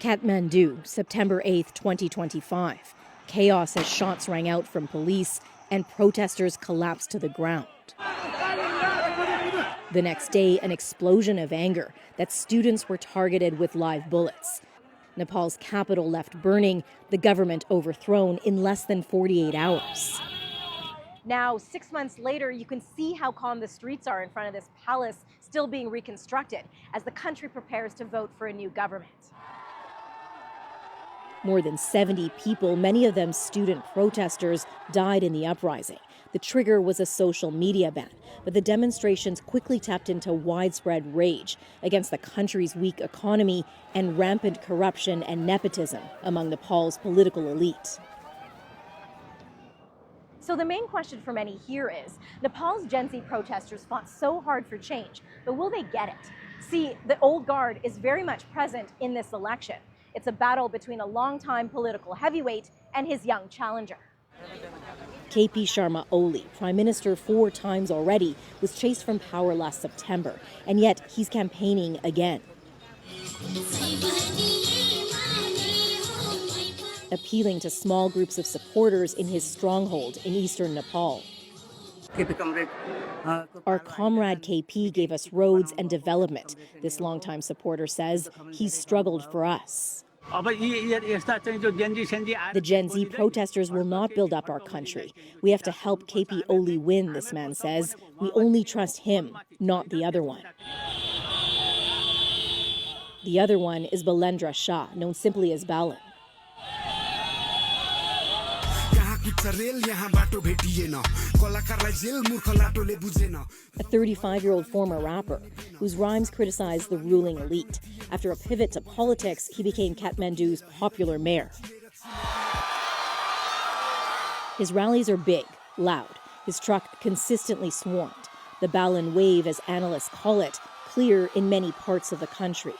Kathmandu, September 8, 2025. Chaos as shots rang out from police and protesters collapsed to the ground. The next day, an explosion of anger that students were targeted with live bullets. Nepal's capital left burning, the government overthrown in less than 48 hours. Now, 6 months later, you can see how calm the streets are in front of this palace still being reconstructed as the country prepares to vote for a new government. More than 70 people, many of them student protesters, died in the uprising. The trigger was a social media ban, but the demonstrations quickly tapped into widespread rage against the country's weak economy and rampant corruption and nepotism among Nepal's political elite. So the main question for many here is, Nepal's Gen Z protesters fought so hard for change, but will they get it? See, the old guard is very much present in this election. It's a battle between a longtime political heavyweight and his young challenger. KP Sharma Oli, prime minister 4 times already, was chased from power last September, and yet he's campaigning again. Appealing to small groups of supporters in his stronghold in eastern Nepal. Our comrade KP gave us roads and development, this longtime supporter says. He's struggled for us. The Gen Z protesters will not build up our country. We have to help KP Oli win, this man says. We only trust him, not the other one. The other one is Balendra Shah, known simply as Balin. A 35-year-old former rapper whose rhymes criticize the ruling elite. After a pivot to politics, he became Kathmandu's popular mayor. His rallies are big, loud. His truck consistently swarmed. The Balin wave, as analysts call it, clear in many parts of the country,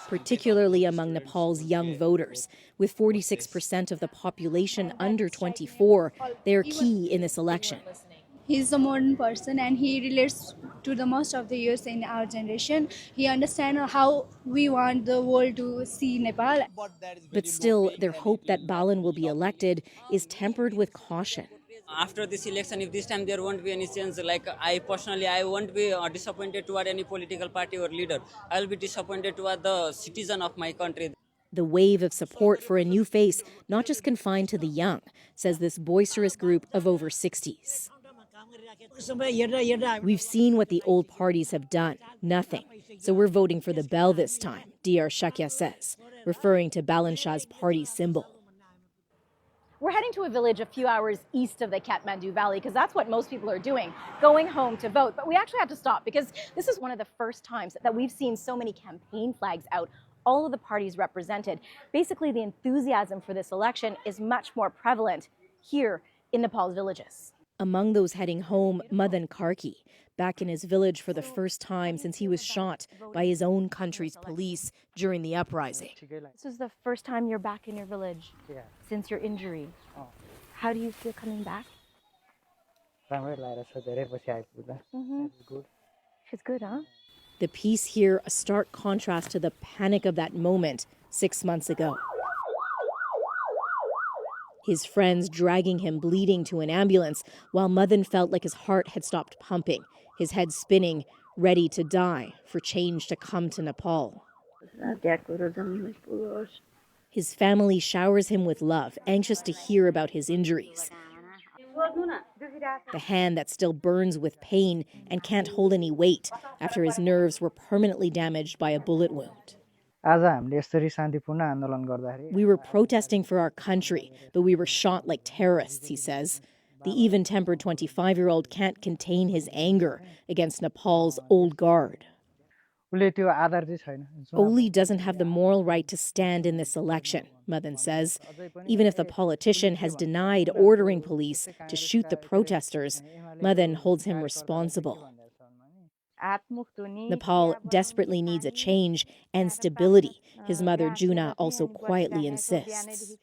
particularly among Nepal's young voters. With 46% of the population under 24, they are key in this election. He's a modern person and he relates to the most of the youth in our generation. He understands how we want the world to see Nepal. But still, their hope that Balin will be elected is tempered with caution. After this election, if this time there won't be any change, like I won't be disappointed toward any political party or leader. I'll be disappointed toward the citizen of my country. The wave of support for a new face, not just confined to the young, says this boisterous group of over 60s. We've seen what the old parties have done, nothing. So we're voting for the bell this time, Dr. Shakya says, referring to Balin Shah's party symbol. We're heading to a village a few hours east of the Kathmandu Valley because that's what most people are doing, going home to vote. But we actually have to stop because this is one of the first times that we've seen so many campaign flags out, all of the parties represented. Basically, the enthusiasm for this election is much more prevalent here in Nepal's villages. Among those heading home, Madan Karki, back in his village for the first time since he was shot by his own country's police during the uprising. This is the first time you're back in your village since your injury. How do you feel coming back? It's good, huh? The peace here, a stark contrast to the panic of that moment 6 months ago. His friends dragging him bleeding to an ambulance while Madan felt like his heart had stopped pumping, his head spinning, ready to die for change to come to Nepal. His family showers him with love, anxious to hear about his injuries. The hand that still burns with pain and can't hold any weight after his nerves were permanently damaged by a bullet wound. We were protesting for our country, but we were shot like terrorists, he says. The even-tempered 25-year-old can't contain his anger against Nepal's old guard. Oli doesn't have the moral right to stand in this election, Madan says. Even if the politician has denied ordering police to shoot the protesters, Madan holds him responsible. Nepal desperately needs a change and stability, his mother Juna also quietly insists.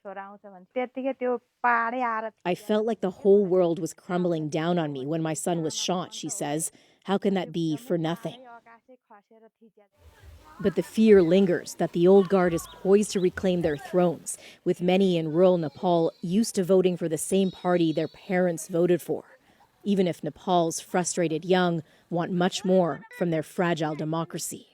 I felt like the whole world was crumbling down on me when my son was shot, she says. How can that be for nothing? But the fear lingers that the old guard is poised to reclaim their thrones, with many in rural Nepal used to voting for the same party their parents voted for, even if Nepal's frustrated young want much more from their fragile democracy.